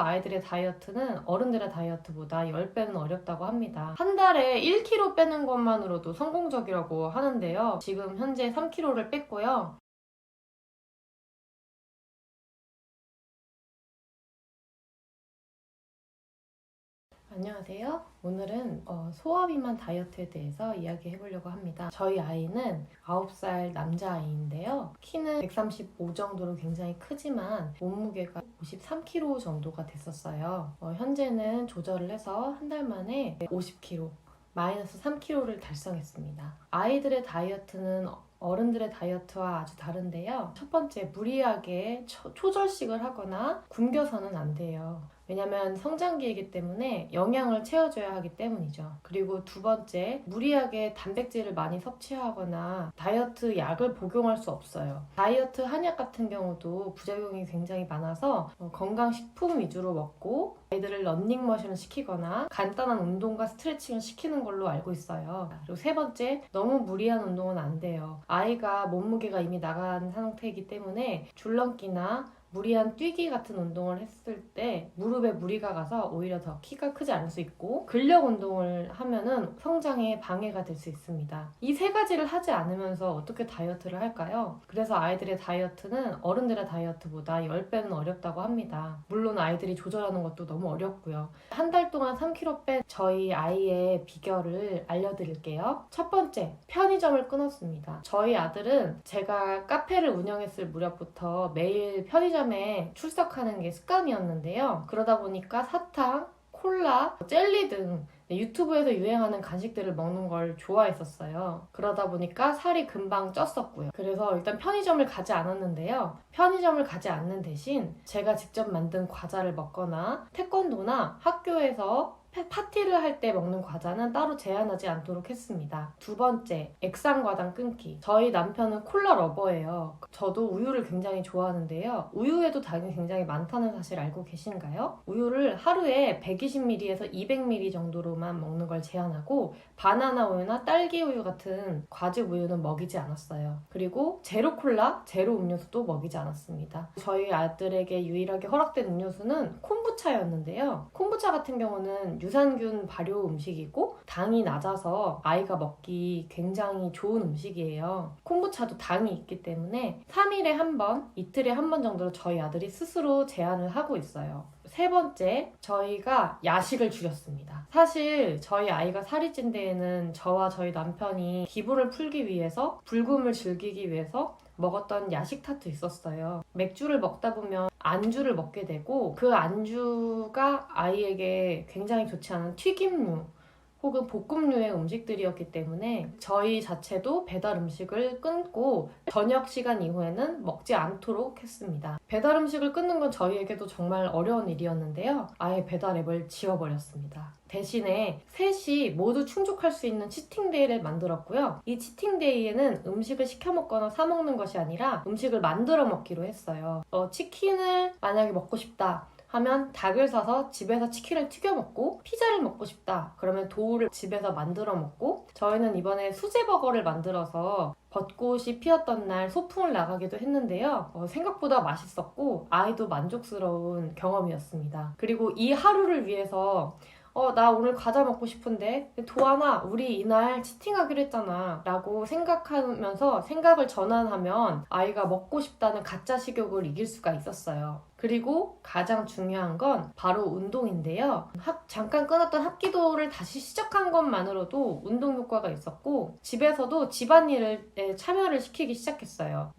아이들의 다이어트는 어른들의 다이어트보다 10배는 어렵다고 합니다. 한 달에 1kg 빼는 것만으로도 성공적이라고 하는데요. 지금 현재 3kg를 뺐고요. 안녕하세요. 오늘은 소화비만 다이어트에 대해서 이야기해 보려고 합니다. 저희 아이는 9살 남자아이인데요. 키는 135 정도로 굉장히 크지만 몸무게가 53kg 정도가 됐었어요. 현재는 조절을 해서 한 달 만에 50kg, 마이너스 3kg를 달성했습니다. 아이들의 다이어트는 어른들의 다이어트와 아주 다른데요. 첫 번째, 무리하게 초절식을 하거나 굶겨서는 안 돼요. 왜냐면 성장기이기 때문에 영양을 채워줘야 하기 때문이죠. 그리고 두 번째, 무리하게 단백질을 많이 섭취하거나 다이어트 약을 복용할 수 없어요. 다이어트 한약 같은 경우도 부작용이 굉장히 많아서 건강식품 위주로 먹고 아이들을 러닝머신을 시키거나 간단한 운동과 스트레칭을 시키는 걸로 알고 있어요. 그리고 세 번째, 너무 무리한 운동은 안 돼요. 아이가 몸무게가 이미 나간 상태이기 때문에 줄넘기나 무리한 뛰기 같은 운동을 했을 때 무릎에 무리가 가서 오히려 더 키가 크지 않을 수 있고 근력 운동을 하면은 성장에 방해가 될 수 있습니다. 이 세 가지를 하지 않으면서 어떻게 다이어트를 할까요? 그래서 아이들의 다이어트는 어른들의 다이어트보다 10배는 어렵다고 합니다. 물론 아이들이 조절하는 것도 너무 어렵고요. 한 달 동안 3kg 뺀 저희 아이의 비결을 알려드릴게요. 첫 번째, 편의점을 끊었습니다. 저희 아들은 제가 카페를 운영했을 무렵부터 매일 편의점에 출석하는 게 습관이었는데요. 그러다 보니까 사탕, 콜라, 젤리 등 유튜브에서 유행하는 간식들을 먹는 걸 좋아했었어요. 그러다 보니까 살이 금방 쪘었고요. 그래서 일단 편의점을 가지 않았는데요. 편의점을 가지 않는 대신 제가 직접 만든 과자를 먹거나 태권도나 학교에서 파티를 할 때 먹는 과자는 따로 제한하지 않도록 했습니다. 두 번째, 액상과당 끊기. 저희 남편은 콜라 러버예요. 저도 우유를 굉장히 좋아하는데요. 우유에도 당이 굉장히 많다는 사실 알고 계신가요? 우유를 하루에 120ml에서 200ml 정도로만 먹는 걸 제한하고 바나나 우유나 딸기 우유 같은 과즙 우유는 먹이지 않았어요. 그리고 제로 콜라, 제로 음료수도 먹이지 않았습니다. 저희 아들에게 유일하게 허락된 음료수는 콤부차였는데요. 콤부차 같은 경우는 유산균 발효 음식이고 당이 낮아서 아이가 먹기 굉장히 좋은 음식이에요. 콤부차도 당이 있기 때문에 3일에 한 번, 이틀에 한 번 정도로 저희 아들이 스스로 제한을 하고 있어요. 세 번째, 저희가 야식을 줄였습니다. 사실 저희 아이가 살이 찐 데에는 저와 저희 남편이 기분을 풀기 위해서, 불금을 즐기기 위해서 먹었던 야식 탓도 있었어요. 맥주를 먹다 보면 안주를 먹게 되고 그 안주가 아이에게 굉장히 좋지 않은 튀김류 혹은 볶음류의 음식들이었기 때문에 저희 자체도 배달 음식을 끊고 저녁 시간 이후에는 먹지 않도록 했습니다. 배달 음식을 끊는 건 저희에게도 정말 어려운 일이었는데요. 아예 배달 앱을 지워버렸습니다. 대신에 셋이 모두 충족할 수 있는 치팅데이를 만들었고요. 이 치팅데이에는 음식을 시켜 먹거나 사 먹는 것이 아니라 음식을 만들어 먹기로 했어요. 치킨을 만약에 먹고 싶다 하면 닭을 사서 집에서 치킨을 튀겨 먹고, 피자를 먹고 싶다 그러면 도우를 집에서 만들어 먹고, 저희는 이번에 수제버거를 만들어서 벚꽃이 피었던 날 소풍을 나가기도 했는데요. 생각보다 맛있었고 아이도 만족스러운 경험이었습니다. 그리고 이 하루를 위해서 나 오늘 과자 먹고 싶은데 도안아 우리 이날 치팅하기로 했잖아 라고 생각하면서 생각을 전환하면 아이가 먹고 싶다는 가짜 식욕을 이길 수가 있었어요. 그리고 가장 중요한 건 바로 운동인데요. 잠깐 끊었던 합기도를 다시 시작한 것만으로도 운동 효과가 있었고 집에서도 집안일에 참여를 시키기 시작했어요.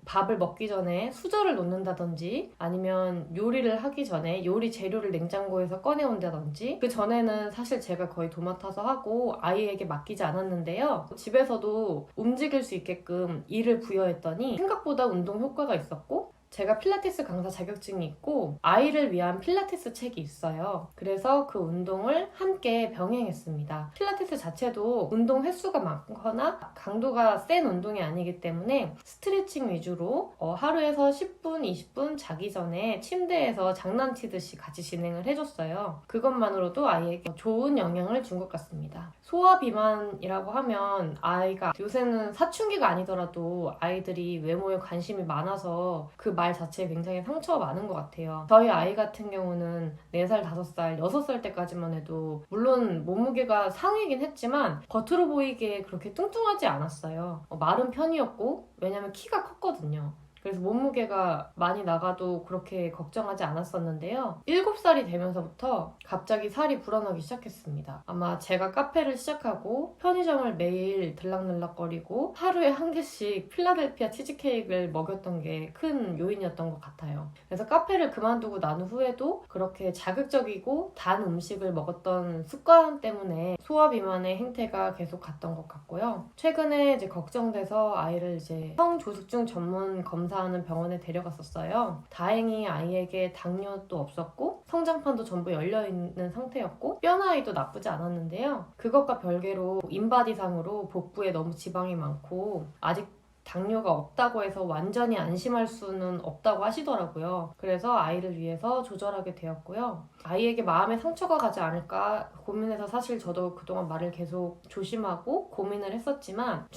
밥을 먹기 전에 수저를 놓는다든지 아니면 요리를 하기 전에 요리 재료를 냉장고에서 꺼내온다든지 그 전에는 사실 제가 거의 도맡아서 하고 아이에게 맡기지 않았는데요. 집에서도 움직일 수 있게끔 일을 부여했더니 생각보다 운동 효과가 있었고 제가 필라테스 강사 자격증이 있고 아이를 위한 필라테스 책이 있어요. 그래서 그 운동을 함께 병행했습니다. 필라테스 자체도 운동 횟수가 많거나 강도가 센 운동이 아니기 때문에 스트레칭 위주로 하루에서 10분, 20분 자기 전에 침대에서 장난치듯이 같이 진행을 해줬어요. 그것만으로도 아이에게 좋은 영향을 준 것 같습니다. 소화 비만이라고 하면 아이가 요새는 사춘기가 아니더라도 아이들이 외모에 관심이 많아서 그 말 자체에 굉장히 상처가 많은 것 같아요. 저희 아이 같은 경우는 4살, 5살, 6살 때까지만 해도 물론 몸무게가 상이긴 했지만 겉으로 보이기에 그렇게 뚱뚱하지 않았어요. 마른 편이었고 왜냐면 키가 컸거든요. 그래서 몸무게가 많이 나가도 그렇게 걱정하지 않았었는데요. 7살이 되면서부터 갑자기 살이 불어나기 시작했습니다. 아마 제가 카페를 시작하고 편의점을 매일 들락날락거리고 하루에 한 개씩 필라델피아 치즈케이크를 먹였던 게 큰 요인이었던 것 같아요. 그래서 카페를 그만두고 난 후에도 그렇게 자극적이고 단 음식을 먹었던 습관 때문에 소화비만의 행태가 계속 갔던 것 같고요. 최근에 이제 걱정돼서 아이를 이제 성조숙증 전문 검사하는 병원에 데려갔었어요. 다행히 아이에게 당뇨도 없었고 성장판도 전부 열려있는 상태였고 뼈 나이도 나쁘지 않았는데요. 그것과 별개로 인바디상으로 복부에 너무 지방이 많고 아직 당뇨가 없다고 해서 완전히 안심할 수는 없다고 하시더라고요. 그래서 아이를 위해서 조절하게 되었고요. 아이에게 마음의 상처가 가지 않을까 고민해서 사실 저도 그동안 말을 계속 조심하고 고민을 했었지만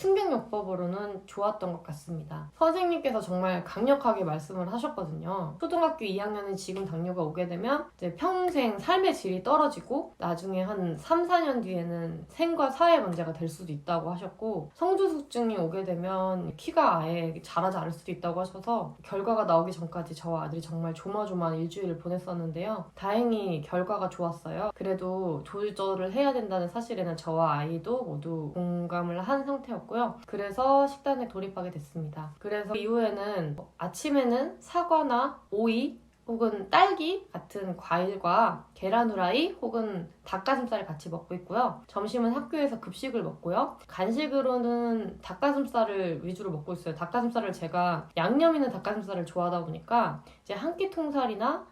충격요법으로는 좋았던 것 같습니다. 선생님께서 정말 강력하게 말씀을 하셨거든요. 초등학교 2학년은 지금 당뇨가 오게 되면 이제 평생 삶의 질이 떨어지고 나중에 한 3, 4년 뒤에는 생과 사의 문제가 될 수도 있다고 하셨고 성조숙증이 오게 되면 키가 아예 자라지 않을 수도 있다고 하셔서 결과가 나오기 전까지 저와 아들이 정말 조마조마한 일주일을 보냈었는데요. 다행히 결과가 좋았어요. 그래도 조절을 해야 된다는 사실에는 저와 아이도 모두 공감을 한 상태였고요. 그래서 식단에 돌입하게 됐습니다. 그래서 이후에는 아침에는 사과나 오이 혹은 딸기 같은 과일과 계란 후라이 혹은 닭가슴살을 같이 먹고 있고요. 점심은 학교에서 급식을 먹고요. 간식으로는 닭가슴살을 위주로 먹고 있어요. 닭가슴살을 제가 양념 있는 닭가슴살을 좋아하다 보니까 이제 한 끼 통살이나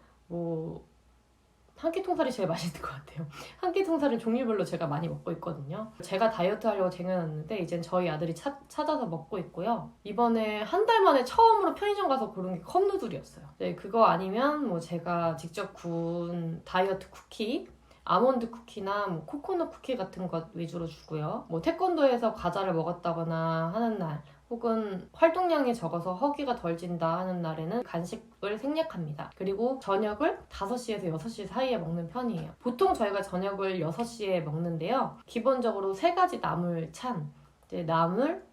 한 끼 통살이 제일 맛있는 것 같아요. 한 끼 통살은 종류별로 제가 많이 먹고 있거든요. 제가 다이어트 하려고 쟁여놨는데 이젠 저희 아들이 찾아서 먹고 있고요. 이번에 한 달 만에 처음으로 편의점 가서 고른 게 컵누들이었어요. 네, 그거 아니면 뭐 제가 직접 구운 다이어트 쿠키, 아몬드 쿠키나 뭐 코코넛 쿠키 같은 것 위주로 주고요. 뭐 태권도에서 과자를 먹었다거나 하는 날 혹은 활동량이 적어서 허기가 덜 진다 하는 날에는 간식을 생략합니다. 그리고 저녁을 5시에서 6시 사이에 먹는 편이에요. 보통 저희가 저녁을 6시에 먹는데요. 기본적으로 3가지 나물 찬, 이제 나물,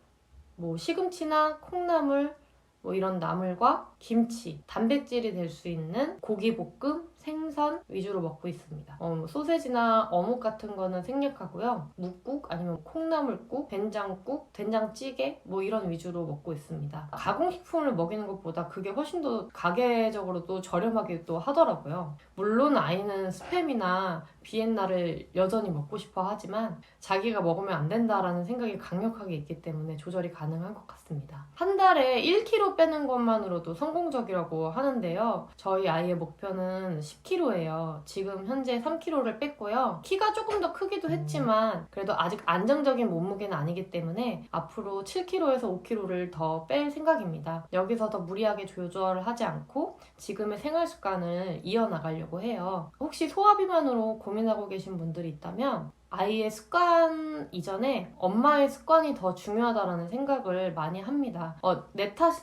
뭐 시금치나 콩나물, 뭐 이런 나물과 김치, 단백질이 될 수 있는 고기볶음, 생선 위주로 먹고 있습니다. 소세지나 어묵 같은 거는 생략하고요. 묵국 아니면 콩나물국, 된장국, 된장찌개 뭐 이런 위주로 먹고 있습니다. 가공식품을 먹이는 것보다 그게 훨씬 더 가계적으로도 저렴하기도 하더라고요. 물론 아이는 스팸이나 비엔나를 여전히 먹고 싶어 하지만 자기가 먹으면 안 된다라는 생각이 강력하게 있기 때문에 조절이 가능한 것 같습니다. 한 달에 1kg 빼는 것만으로도 성공적이라고 하는데요. 저희 아이의 목표는 10kg예요. 지금 현재 3kg를 뺐고요. 키가 조금 더 크기도 했지만 그래도 아직 안정적인 몸무게는 아니기 때문에 앞으로 7kg에서 5kg를 더 뺄 생각입니다. 여기서 더 무리하게 조절을 하지 않고 지금의 생활 습관을 이어나가려고 해요. 혹시 소화비만으로 고민하고 계신 분들이 있다면 아이의 습관 이전에 엄마의 습관이 더 중요하다라는 생각을 많이 합니다.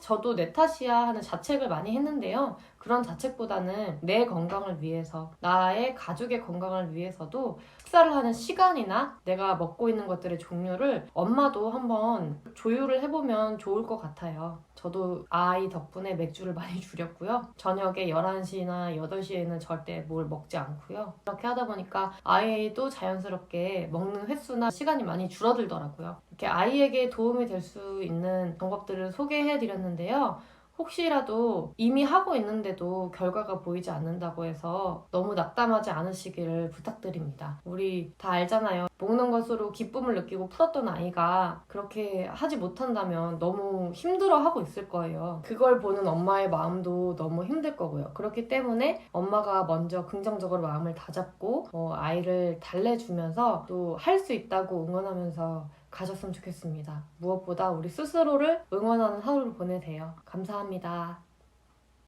저도 내 탓이야 하는 자책을 많이 했는데요. 그런 자책보다는 내 건강을 위해서, 나의 가족의 건강을 위해서도 식사를 하는 시간이나 내가 먹고 있는 것들의 종류를 엄마도 한번 조율을 해보면 좋을 것 같아요. 저도 아이 덕분에 맥주를 많이 줄였고요. 저녁에 11시나 8시에는 절대 뭘 먹지 않고요. 이렇게 하다 보니까 아이도 자연스럽게 먹는 횟수나 시간이 많이 줄어들더라고요. 이렇게 아이에게 도움이 될 수 있는 방법들을 소개해드렸는데요. 혹시라도 이미 하고 있는데도 결과가 보이지 않는다고 해서 너무 낙담하지 않으시기를 부탁드립니다. 우리 다 알잖아요. 먹는 것으로 기쁨을 느끼고 풀었던 아이가 그렇게 하지 못한다면 너무 힘들어하고 있을 거예요. 그걸 보는 엄마의 마음도 너무 힘들 거고요. 그렇기 때문에 엄마가 먼저 긍정적으로 마음을 다잡고 아이를 달래주면서 또 할 수 있다고 응원하면서 가셨으면 좋겠습니다. 무엇보다 우리 스스로를 응원하는 하루를 보내세요. 감사합니다.